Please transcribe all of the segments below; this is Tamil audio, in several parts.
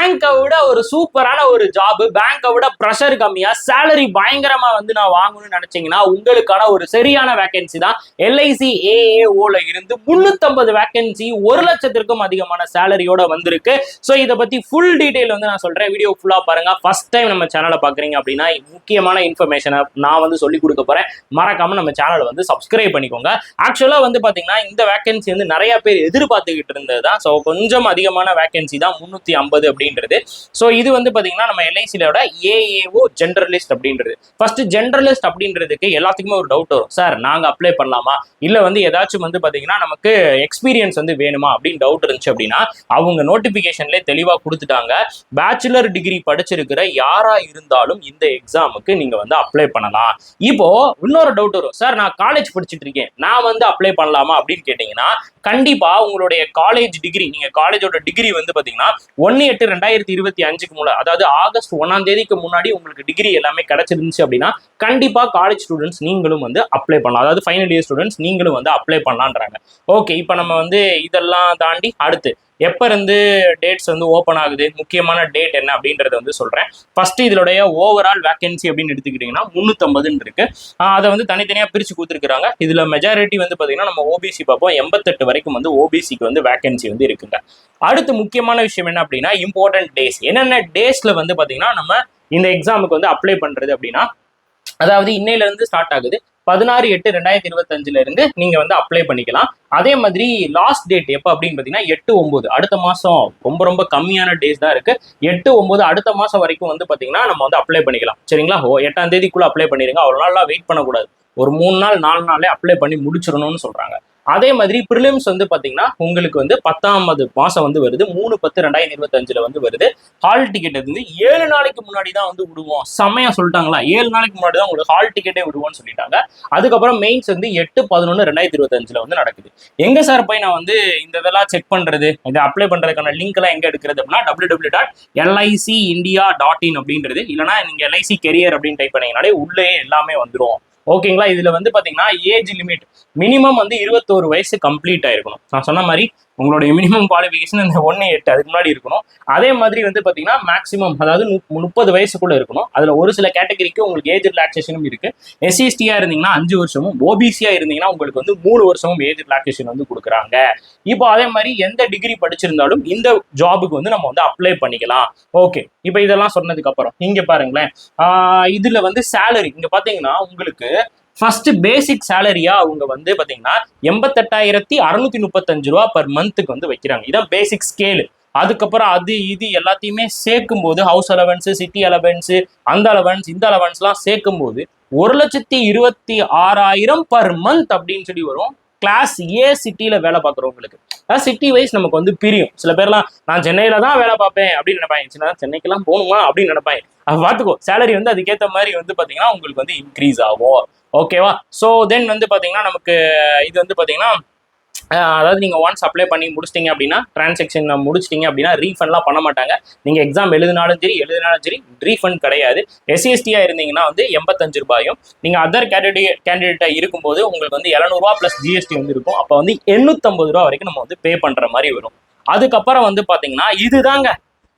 பேங்கை விட ஒரு சூப்பரான ஒரு ஜாப், பேங்கை விட ப்ரெஷர் கம்மியா, சேலரி பயங்கரமா வந்து நான் வாங்கணும்னு நினைச்சீங்கன்னா உங்களுக்கான ஒரு சரியான வேகன்சி தான். எல்ஐசி ஏஏஓல இருந்து 350 வேகன்சி 1,00,000க்கும் அதிகமான சேலரியோட வந்திருக்கு. ஸோ இதை பத்தி ஃபுல் டீடைல் வந்து நான் சொல்றேன். வீடியோ ஃபுல்லா பாருங்க. ஃபர்ஸ்ட் டைம் நம்ம சேனலை பாக்குறீங்க அப்படின்னா முக்கியமான இன்ஃபர்மேஷனை நான் வந்து சொல்லி கொடுக்க போறேன். மறக்காம நம்ம சேனலை வந்து சப்ஸ்கிரைப் பண்ணிக்கோங்க. ஆக்சுவலா வந்து பாத்தீங்கன்னா இந்த வேகன்சி வந்து நிறைய பேர் எதிர்பார்த்துக்கிட்டு இருந்ததுதான். ஸோ கொஞ்சம் அதிகமான வேகன்சி தான் 350 அப்படின்றது. ஸோ இது வந்து பாத்தீங்கன்னா நம்ம எல்ஐசியோட ஏஏஓ ஜெனரலிஸ்ட் அப்படின்றது. ஃபர்ஸ்ட் ஜெனரலிஸ்ட் அப்படின்றதுக்கு எல்லாத்துக்குமே ஒரு டவுட் வரும். சார் நாங்க அப்ளை பண்ணலாமா, இல்ல வந்து ஏதாச்சும் வந்து பாத்தீங்கன்னா நமக்கு எக்ஸ்பீரியன்ஸ் வந்து வேணுமா அப்படின்னு டவுட் இருந்துச்சு அப்படின்னா அவங்க நோட்டிபிகேஷன்ல தெளிவா கொடுத்துட்டாங்க. பேச்சுலர் டிகிரி படிச்சிருக்கிற யாரா இருந்தாலும் இந்த எக்ஸாமுக்கு நீங்க வந்து அப்ளை பண்ணலாம். இப்போ இன்னொரு டவுட் வரும். சார் நான் காலேஜ் படிச்சுட்டு இருக்கேன், நான் வந்து அப்ளை பண்ணலாமா அப்படின்னு கேட்டீங்கன்னா கண்டிப்பா உங்களுடைய காலேஜ் டிகிரி, நீங்க காலேஜோட டிகிரி வந்து பாத்தீங்கன்னா 1/8/2025க்கு முன்னாடி, அதாவது ஆகஸ்ட் 1ஆம் தேதிக்கு முன்னாடி உங்களுக்கு டிகிரி எல்லாமே கிடைச்சிருந்துச்சு அப்படின்னா கண்டிப்பா காலேஜ் ஸ்டூடெண்ட்ஸ் நீங்களும் வந்து அப்ளை பண்ணலாம். அதாவது ஃபைனல் இயர் ஸ்டூடெண்ட்ஸ் நீங்களும் வந்து அப்ளை பண்ணலான்றாங்க. ஓகே, இப்போ நம்ம வந்து இதெல்லாம் தாண்டி அடுத்து எப்ப இருந்து டேட்ஸ் வந்து ஓப்பன் ஆகுது, முக்கியமான டேட் என்ன அப்படின்றத வந்து சொல்றேன். ஃபர்ஸ்ட் இதனுடைய ஓவரால் வேகன்சி அப்படின்னு எடுத்துக்கிட்டீங்கன்னா 350 இருக்கு. அதை வந்து தனித்தனியா பிரிச்சு கொடுத்துருக்காங்க. இதுல மெஜாரிட்டி வந்து பாத்தீங்கன்னா நம்ம ஓபிசி பார்ப்போம். 88 வரைக்கும் வந்து ஓபிசிக்கு வந்து வேகன்சி வந்து இருக்குங்க. அடுத்து முக்கியமான விஷயம் என்ன அப்படின்னா இம்பார்ட்டன்ட் டேஸ். என்னென்ன டேஸ்ல வந்து பாத்தீங்கன்னா நம்ம இந்த எக்ஸாமுக்கு வந்து அப்ளை பண்றது அப்படின்னா, அதாவது இன்னையில இருந்து ஸ்டார்ட் ஆகுது. 16/8/2025 இருந்து நீங்க வந்து அப்ளை பண்ணிக்கலாம். அதே மாதிரி லாஸ்ட் டேட் எப்போ அப்படின்னு பார்த்தீங்கன்னா 8/9 அடுத்த மாசம். ரொம்ப ரொம்ப கம்மியான டேஸ் தான் இருக்கு. 8/9 அடுத்த மாசம் வரைக்கும் வந்து பார்த்தீங்கன்னா நம்ம வந்து அப்ளை பண்ணிக்கலாம். சரிங்களா? 8ஆம் தேதிக்குள்ள அப்ளை பண்ணிருங்க. அவ்வளோ நாள்லாம் வெயிட் பண்ணக்கூடாது. ஒரு 3 நாள் 4 நாளே அப்ளை பண்ணி முடிச்சிடணும்னு சொல்றாங்க. அதே மாதிரி ப்ரிலிம்ஸ் வந்து பாத்தீங்கன்னா உங்களுக்கு வந்து 10ஆவது மாசம் வந்து வருது. 3/10/2025 வந்து வருது. ஹால் டிக்கெட் வந்து 7 நாளைக்கு முன்னாடி தான் வந்து விடுவோம். செம்மையா சொல்லிட்டாங்களா? 7 நாளைக்கு முன்னாடி தான் உங்களுக்கு ஹால் டிக்கெட்டே விடுவோம்னு சொல்லிட்டாங்க. அதுக்கப்புறம் மெயின்ஸ் வந்து 8/11/2025 வந்து நடக்குது. எங்க சார் போய் நான் வந்து இந்த இதெல்லாம் செக் பண்றது, இதை அப்ளை பண்றதுக்கான லிங்க் எல்லாம் எங்க எடுக்கிறது அப்படின்னா www.licindia.in அப்படின்றது, இல்லைன்னா நீங்க எல்ஐசி கெரியர் அப்படின்னு டைப் பண்ணீங்கனாலே உள்ளே எல்லாமே வந்துடும். ஓகேங்களா? இதுல வந்து பாத்தீங்கன்னா ஏஜ் லிமிட் மினிமம் வந்து 21 வயசு கம்ப்ளீட் ஆயிருக்கணும். நான் சொன்ன மாதிரி உங்களுடைய மினிமம் குவாலிஃபிகேஷன் இந்த 1/8 அதுக்கு முன்னாடி இருக்கணும். அதே மாதிரி வந்து பாத்தீங்கன்னா மேக்ஸிமம் அதாவது 30 வயசுக்குள்ள இருக்கணும். அதுல ஒரு சில கேட்டகரிக்கு உங்களுக்கு ஏஜ் ரிலாக்சேஷனும் இருக்கு. எஸ்சிஎஸ்டியா இருந்தீங்கன்னா 5 வருஷமும், ஓபிசியா இருந்தீங்கன்னா உங்களுக்கு வந்து 3 வருஷமும் ஏஜ் ரிலாக்சேஷன் வந்து கொடுக்குறாங்க. இப்போ அதே மாதிரி எந்த டிகிரி படிச்சிருந்தாலும் இந்த ஜாபுக்கு வந்து நம்ம வந்து அப்ளை பண்ணிக்கலாம். ஓகே, இப்போ இதெல்லாம் சொன்னதுக்கு அப்புறம் இங்க பாருங்களேன். இதுல வந்து சேலரி இங்க பாத்தீங்கன்னா உங்களுக்கு ஃபர்ஸ்ட் பேசிக் சேலரியா அவங்க வந்து பாத்தீங்கன்னா 88,635 ரூபா பர் மந்த்துக்கு வந்து வைக்கிறாங்க. இதான் பேசிக் ஸ்கேலு. அதுக்கப்புறம் அது இது எல்லாத்தையுமே சேர்க்கும் போது ஹவுஸ் அலவன்ஸ், சிட்டி அலவன்ஸ், அந்த அலவன்ஸ் இந்த அலவன்ஸ்லாம் சேர்க்கும் போது 1,26,000 பர் மந்த் அப்படின்னு சொல்லி வரும். கிளாஸ் ஏ சிட்டியில வேலை பார்க்குறவங்களுக்கு. அதாவது சிட்டி வைஸ் நமக்கு வந்து பிரியும். சில பேர்லாம் நான் சென்னையில தான் வேலை பார்ப்பேன் அப்படின்னு நினைப்பாங்க. சென்னைக்கெல்லாம் போகணுமா அப்படின்னு நினைப்பாங்க. அது பார்த்துக்கோ, சேலரி வந்து அதுக்கேற்ற மாதிரி வந்து பாத்தீங்கன்னா உங்களுக்கு வந்து இன்க்ரீஸ் ஆகும். ஓகேவா? ஸோ தென் வந்து பாத்தீங்கன்னா நமக்கு இது வந்து பாத்தீங்கன்னா அதாவது நீங்க ஒன்ஸ் அப்ளை பண்ணி முடிச்சிட்டீங்க அப்படின்னா, டிரான்சாக்ஷன் முடிச்சிட்டீங்க அப்படின்னா ரீஃபண்ட்லாம் பண்ண மாட்டாங்க. நீங்க எக்ஸாம் எழுதினாலும் சரி ரீஃபண்ட் கிடையாது. எஸ்சிஎஸ்டியா இருந்தீங்கன்னா வந்து 85 ரூபாயும், நீங்க அதர் கேண்டிடேட்டா இருக்கும்போது உங்களுக்கு வந்து 700 ரூபா பிளஸ் ஜிஎஸ்டி வந்து இருக்கும். அப்போ வந்து 850 ரூபா வரைக்கும் நம்ம வந்து பே பண்ற மாதிரி வரும். அதுக்கப்புறம் வந்து பாத்தீங்கன்னா இதுதாங்க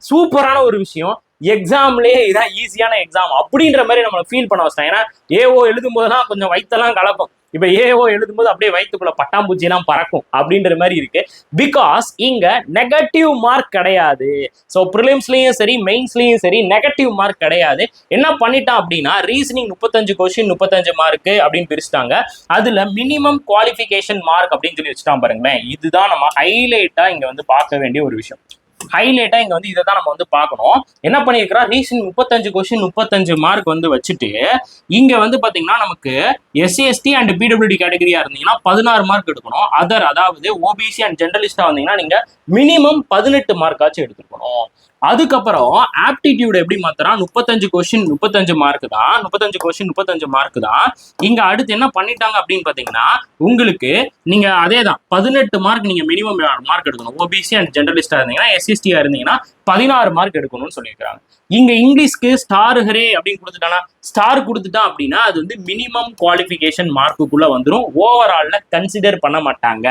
சூப்பரான ஒரு விஷயம். எக்ஸாம்லேயே இதான் ஈஸியான எக்ஸாம் அப்படின்ற மாதிரி நம்மளை ஃபீல் பண்ண வச்சிட்டாங்க. ஏன்னா ஏஓ எழுதும் போதுலாம் கொஞ்சம் வயிற்றெல்லாம் கலக்கும். இப்ப ஏஓ எழுதும்போது அப்படியே வயிற்றுக்குள்ள பட்டாம்பூச்சி எல்லாம் பறக்கும் அப்படின்ற மாதிரி இருக்கு. பிகாஸ் இங்க நெகட்டிவ் மார்க் கிடையாது. ஸோ ப்ரிலிம்ஸ்லயும் சரி மெயின்ஸ்லயும் சரி நெகட்டிவ் மார்க் கிடையாது. என்ன பண்ணிட்டான் அப்படின்னா ரீசனிங் 35 கொஸ்டின் 35 மார்க் அப்படின்னு பிரிச்சுட்டாங்க. அதுல மினிமம் குவாலிஃபிகேஷன் மார்க் அப்படின்னு சொல்லி வச்சுட்டான் பாருங்களேன். இதுதான் நம்ம ஹைலைட்டா இங்க வந்து பார்க்க வேண்டிய ஒரு விஷயம். ஹைலைட்டா இங்க வந்து இதை தான் நம்ம வந்து பார்க்கணும். என்ன பண்ணிருக்கிறா, ரீசன் 35 கொஸ்டின் 35 மார்க் வந்து வச்சுட்டு இங்க வந்து பாத்தீங்கன்னா நமக்கு எஸ்சிஎஸ்டி அண்ட் பிடபிள்யூடி கேட்டகரியா இருந்தீங்கன்னா 16 மார்க் எடுக்கணும். அதர் அதாவது ஓபிசி அண்ட் ஜெனரலிஸ்டா வந்தீங்கன்னா நீங்க மினிமம் 18 மார்க் ஆச்சும் எடுத்துக்கணும். அதுக்கப்புறம் ஆப்டிடியூட் எப்படி மாத்திரம் 35 கொஸ்டின் 35 மார்க் தான். 35 கொஸ்டின் 35 மார்க் தான். இங்க அடுத்து என்ன பண்ணிட்டாங்க அப்படின்னு பாத்தீங்கன்னா உங்களுக்கு நீங்க அதே தான் 18 மார்க் நீங்க மினிமம் மார்க் எடுக்கணும். ஓபிசி அண்ட் ஜெனரலிஸ்டா இருந்தீங்கன்னா SCST இருந்தீங்கன்னா 16 மார்க் எடுக்கணும்னு சொல்லியிருக்காங்க. இங்க இங்கிலீஷ்க்கு ஸ்டார் ஹரே அப்படின்னு கொடுத்துட்டானா, ஸ்டார் கொடுத்துட்டான் அப்படின்னா அது வந்து மினிமம் குவாலிஃபிகேஷன் மார்க்குக்குள்ள வந்துடும், ஓவரால்ல கன்சிடர் பண்ண மாட்டாங்க.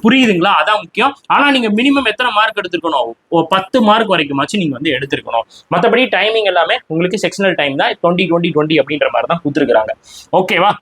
புரியுதுங்களா? அதான் முக்கியம். ஆனா நீங்க மினிமம் எத்தனை மார்க் எடுத்துருக்கணும், 10 மார்க் வரைக்குமாச்சும் நீங்க வந்து எடுத்திருக்கணும். மற்றபடி டைமிங் எல்லாமே உங்களுக்கு செக்ஷனல் டைம் தான், 20-20-20 அப்படின்ற மாதிரி தான் கொடுத்துருக்காங்க. ஓகேவா?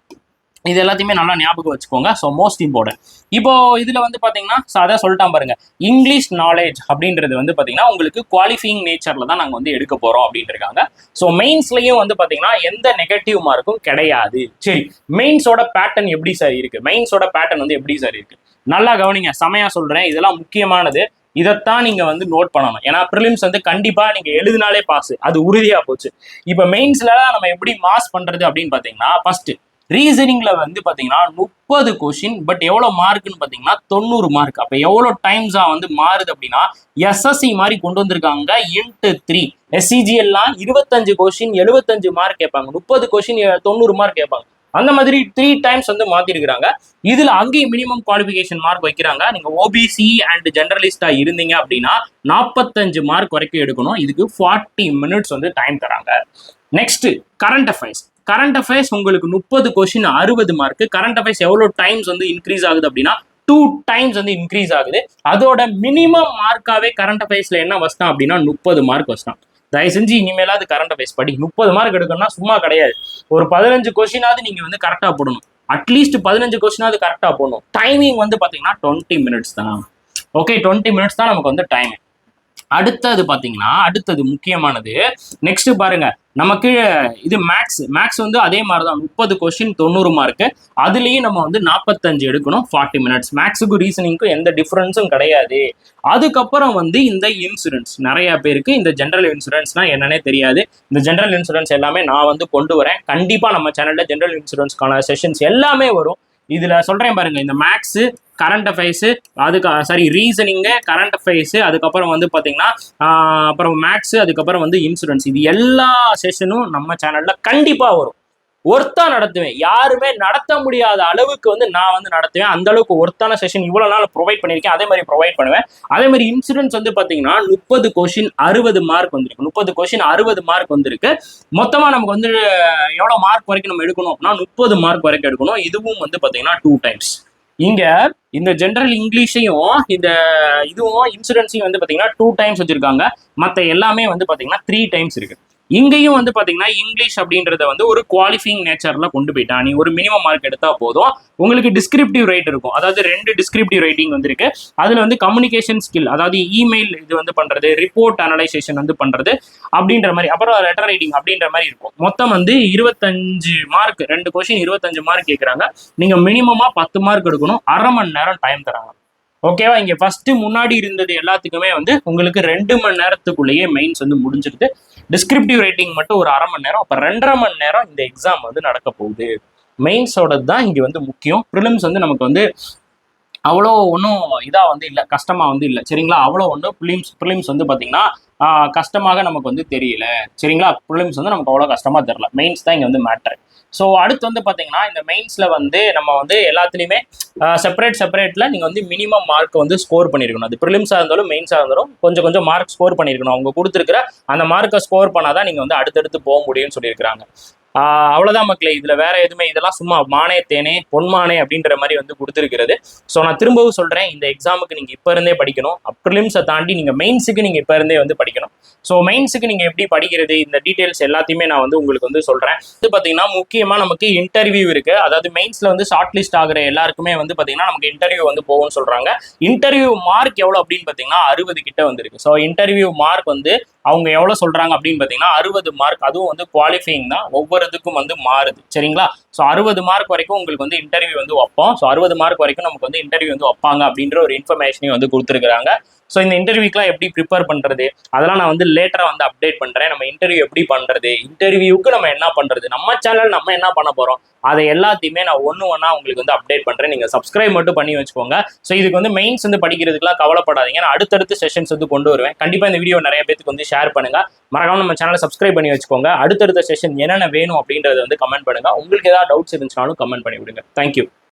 இது எல்லாத்தையுமே நல்லா ஞாபகம் வச்சுக்கோங்க. So most important. இப்போ இதுல வந்து பாத்தீங்கன்னா அதான் சொல்லிட்டான் பாருங்க, இங்கிலீஷ் நாலேஜ் அப்படின்றது வந்து பாத்தீங்கன்னா உங்களுக்கு குவாலிஃபையிங் நேச்சர்ல தான் நாங்க வந்து எடுக்க போறோம் அப்படின்னு இருக்காங்க. ஸோ மெயின்ஸ்லயும் வந்து பாத்தீங்கன்னா எந்த நெகட்டிவ் மார்க்கும் கிடையாது. சரி, மெயின்ஸோட பேட்டர்ன் எப்படி சார் இருக்கு? மெயின்ஸோட பேட்டர்ன் வந்து எப்படி சார் இருக்கு? நல்லா கவனிங்க, செமையா சொல்றேன். இதெல்லாம் முக்கியமானது. இதைத்தான் நீங்க வந்து நோட் பண்ணணும். ஏன்னா ப்ரிலிம்ஸ் வந்து கண்டிப்பா நீங்க எழுதினாலே பாஸ், அது உறுதியா போச்சு. இப்போ மெயின்ஸ்ல நம்ம எப்படி மாஸ் பண்றது அப்படின்னு பாத்தீங்கன்னா, ஃபர்ஸ்ட் ரீசனிங்ல வந்து பாத்தீங்கன்னா 30 கொஸ்டின், பட் எவ்வளவு மார்க்னு பாத்தீங்கன்னா 90 மார்க். அப்ப எவ்வளவு டைம்ஸா வந்து மாறுது அப்படின்னா SSC மாதிரி கொண்டு வந்திருக்காங்க × 3. SCG எல்லாம் 25 கொஸ்டின் 75 மார்க் கேட்பாங்க, 30 கொஸ்டின் 90 மார்க் கேட்பாங்க. அந்த மாதிரி 3 டைம்ஸ் வந்து மாத்திருக்கிறாங்க. இதுல அங்கேயும் மினிமம் குவாலிஃபிகேஷன் மார்க் வைக்கிறாங்க. நீங்க OBC அண்ட் ஜெனரலிஸ்டா இருந்தீங்க அப்படின்னா 45 மார்க் வரைக்கும் எடுக்கணும். இதுக்கு 40 மினிட்ஸ் வந்து டைம் தராங்க. Next current affairs. Current affairs உங்களுக்கு 30 கொஸ்டின் 60 மார்க். கரண்ட் அஃபேர்ஸ் எவ்வளவு டைம்ஸ் வந்து இன்க்ரீஸ் ஆகுது அப்படின்னா 2 டைம்ஸ் வந்து இன்க்ரீஸ் ஆகுது. அதோட மினிமம் மார்க்காவே கரண்ட் அஃபேர்ஸ்ல என்ன வச்சிட்டான் அப்படின்னா 30 மார்க் வச்சிட்டான். தயவு செஞ்சு இனிமேலாவது கரண்ட் அஃபேர்ஸ் படி. 30 மார்க் எடுக்கணும்னா சும்மா கிடையாது. ஒரு 15 கொஸ்டினாவது நீங்க வந்து கரெக்டா போடணும். அட்லீஸ்ட் 15 கொஸ்டினாவது கரெக்டா போடணும். டைமிங் வந்து பாத்தீங்கன்னா 20 மினிட்ஸ் தான். ஓகே, 20 மினிட்ஸ் தான் நமக்கு வந்து டைம். அடுத்தது பாத்தீங்கன்னா அடுத்தது முக்கியமானது. நெக்ஸ்ட் பாருங்க, நமக்கு இது மேக்ஸ் வந்து அதே மாதிரிதான் 30 கொஸ்டின் 90 மார்க். அதுலயும் நம்ம வந்து 45 எடுக்கணும், 40 மினிட்ஸ். மேக்ஸுக்கும் ரீசனிங்க்கும் எந்த டிஃபரன்ஸும் கிடையாது. அதுக்கப்புறம் வந்து இந்த இன்சூரன்ஸ், நிறைய பேருக்கு இந்த ஜெனரல் இன்சூரன்ஸ்னா என்னன்னே தெரியாது. இந்த ஜெனரல் இன்சூரன்ஸ் எல்லாமே நான் வந்து கொண்டு வரேன். கண்டிப்பா நம்ம சேனல்ல ஜெனரல் இன்சூரன்ஸ்க்கான செஷன்ஸ் எல்லாமே வரும். இதுல சொல்றேன் பாருங்க, இந்த maths, current affairs, reasoning, current affairs, அதுக்கப்புறம் வந்து பாத்தீங்கன்னா அப்புறம் மேக்ஸ், அதுக்கப்புறம் வந்து இன்சூரன்ஸ், இது எல்லா செஷனும் நம்ம சேனல்ல கண்டிப்பா வரும். ஒர்த்தா நடத்துவேன். யாருமே நடத்த முடியாத அளவுக்கு வந்து நான் வந்து நடத்துவேன். அந்த அளவுக்கு ஒர்த்தான செஷன் இவ்வளவு நாள் ப்ரொவைட் பண்ணியிருக்கேன். அதே மாதிரி ப்ரொவைட் பண்ணுவேன். அதே மாதிரி இன்சூரன்ஸ் வந்து பாத்தீங்கன்னா 30 கொஸ்டின் 60 மார்க் வந்திருக்கு. 30 கொஸ்டின் 60 மார்க் வந்திருக்கு. மொத்தமா நமக்கு வந்து எவ்வளவு மார்க் வரைக்கும் நம்ம எடுக்கணும் அப்படின்னா 30 மார்க் வரைக்கும் எடுக்கணும். இதுவும் வந்து பாத்தீங்கன்னா 2 டைம்ஸ். இங்க இந்த ஜெனரல் இங்கிலீஷையும் இந்த இதுவும் இன்சூரன்ஸையும் வந்து பாத்தீங்கன்னா 2 டைம்ஸ் வச்சிருக்காங்க. மத்த எல்லாமே வந்து பாத்தீங்கன்னா 3 டைம்ஸ் இருக்கு. இங்கேயும் வந்து பாத்தீங்கன்னா இங்கிலீஷ் அப்படின்றத வந்து ஒரு குவாலிஃபையிங் நேச்சர்ல கொண்டு போயிட்டான். நீ ஒரு மினிமம் மார்க் எடுத்தா போதும். உங்களுக்கு டிஸ்கிரிப்டிவ் ரைட் இருக்கும். அதாவது 2 டிஸ்கிரிப்டிவ் ரைட்டிங் வந்து இருக்கு. அதுல வந்து கம்யூனிகேஷன் ஸ்கில், அதாவது இமெயில் இது வந்து பண்றது, ரிப்போர்ட் அனலைசேஷன் வந்து பண்றது அப்படின்ற மாதிரி, அப்புறம் லெட்டர் ரைட்டிங் அப்படின்ற மாதிரி இருக்கும். மொத்தம் வந்து 25 மார்க், 2 கொஸ்டின் 25 மார்க் கேட்கறாங்க. நீங்க மினிமமா 10 மார்க் எடுக்கணும். அரை மணி நேரம் டைம் தராங்க. ஓகேவா? இங்க ஃபர்ஸ்ட் முன்னாடி இருந்தது எல்லாத்துக்குமே வந்து உங்களுக்கு 2 மணி நேரத்துக்குள்ளேயே மெயின்ஸ் வந்து முடிஞ்சிருது. டிஸ்கிரிப்டிவ் ரைட்டிங் மட்டும் ஒரு அரை மணி நேரம். அப்ப 2.5 மணி நேரம் இந்த எக்ஸாம் வந்து நடக்க போகுது. மெயின்ஸோட தான் இங்க வந்து முக்கியம். ப்ரிலிம்ஸ் வந்து நமக்கு வந்து அவ்வளோ ஒன்றும் இதா வந்து இல்லை, கஷ்டமா வந்து இல்லை. சரிங்களா? அவ்வளோ ஒன்றும் ப்ரிலிம்ஸ் வந்து பாத்தீங்கன்னா கஷ்டமாக நமக்கு வந்து தெரியல. சரிங்களா? ப்ரிலிம்ஸ் வந்து நமக்கு அவ்வளோ கஷ்டமா தெரியல. மெயின்ஸ் தான் இங்க வந்து மேட்டர். ஸோ அடுத்து வந்து பாத்தீங்கன்னா இந்த மெயின்ஸ்ல வந்து நம்ம வந்து எல்லாத்துலயுமே செப்பரேட்ல நீங்க வந்து மினிமம் மார்க் வந்து ஸ்கோர் பண்ணிருக்கணும். அது ப்ரிலிம்ஸா இருந்தாலும் மெயின்ஸா இருந்தாலும் கொஞ்சம் மார்க் ஸ்கோர் பண்ணிருக்கணும். அவங்க கொடுத்துருக்கிற அந்த மார்க்கை ஸ்கோர் பண்ணாதான் நீங்க வந்து அடுத்தடுத்து போக முடியும்னு சொல்லியிருக்கிறாங்க. அவ்வளவுதான் மக்களே. இதுல வேற எதுவுமே, இதெல்லாம் சும்மா மானே தேனே பொன்மானே அப்படின்ற மாதிரி வந்து கொடுத்துருக்கிறது. ஸோ நான் திரும்பவும் சொல்றேன், இந்த எக்ஸாமுக்கு நீங்க இப்ப இருந்தே படிக்கணும். ப்ரிலிம்ஸை தாண்டி நீங்க மெயின்ஸுக்கு நீங்க இப்ப இருந்தே வந்து படிக்கணும். ஸோ மெயின்ஸுக்கு நீங்க எப்படி படிக்கிறது, இந்த டீடைல்ஸ் எல்லாத்தையுமே நான் வந்து உங்களுக்கு வந்து சொல்றேன். இது பாத்தீங்கன்னா முக்கியமா நமக்கு இன்டர்வியூ இருக்கு. அதாவது மெயின்ஸ்ல வந்து ஷார்ட் லிஸ்ட் ஆகிற எல்லாருக்குமே வந்து பாத்தீங்கன்னா நமக்கு இன்டர்வியூ வந்து போகும்னு சொல்றாங்க. இன்டர்வியூ மார்க் எவ்வளவு அப்படின்னு பாத்தீங்கன்னா 60 கிட்ட வந்துருக்கு. ஸோ இன்டர்வியூ மார்க் வந்து அவங்க எவ்வளவு சொல்றாங்க அப்படின்னு பாத்தீங்கன்னா 60 மார்க். அதுவும் வந்து குவாலிஃபைங் தான், ஒவ்வொருத்துக்கும் வந்து மாறுது. சரிங்களா? ஸோ 60 மார்க் வரைக்கும் உங்களுக்கு வந்து இன்டர்வியூ வந்து வைப்போம். ஸோ 60 மார்க் வரைக்கும் நமக்கு வந்து இன்டர்வியூ வந்து வைப்பாங்க அப்படின்ற ஒரு இன்ஃபர்மேஷனையும் வந்து கொடுத்துருக்காங்க. ஸோ இந்த இன்டர்வியூக்குலாம் எப்படி ப்ரிப்பேர் பண்றது, அதெல்லாம் நான் வந்து லேட்டரா வந்து அப்டேட் பண்றேன். நம்ம இன்டர்வியூ எப்படி பண்றது, இன்டர்வியூக்கு நம்ம என்ன பண்றது, நம்ம சேனல் நம்ம என்ன பண்ண போறோம், அதை எல்லாத்தையுமே நான் ஒண்ணா உங்களுக்கு வந்து அப்டேட் பண்றேன். நீங்க சப்ஸ்கிரைப் மட்டும் பண்ணி வச்சுக்கோங்க. ஸோ இதுக்கு வந்து மெயின்ஸ் வந்து படிக்கிறதுக்குலாம் கவலைப்படாதீங்க. நான் அடுத்தடுத்து செஷன்ஸ் வந்து கொண்டு வருவேன். கண்டிப்பா இந்த வீடியோ நிறைய பேருக்கு வந்து ஷேர் பண்ணுங்க. மறக்காம நம்ம சேனலை சப்ஸ்கிரைப் பண்ணி வச்சுக்கோங்க. அடுத்தடுத்த செஷன் என்னென்ன வேணும் அப்படின்றத வந்து கமெண்ட் பண்ணுங்க. உங்களுக்கு ஏதாவது டவுட்ஸ் இருந்துச்சுனாலும் கமெண்ட் பண்ணி விடுங்க. தேங்க்யூ.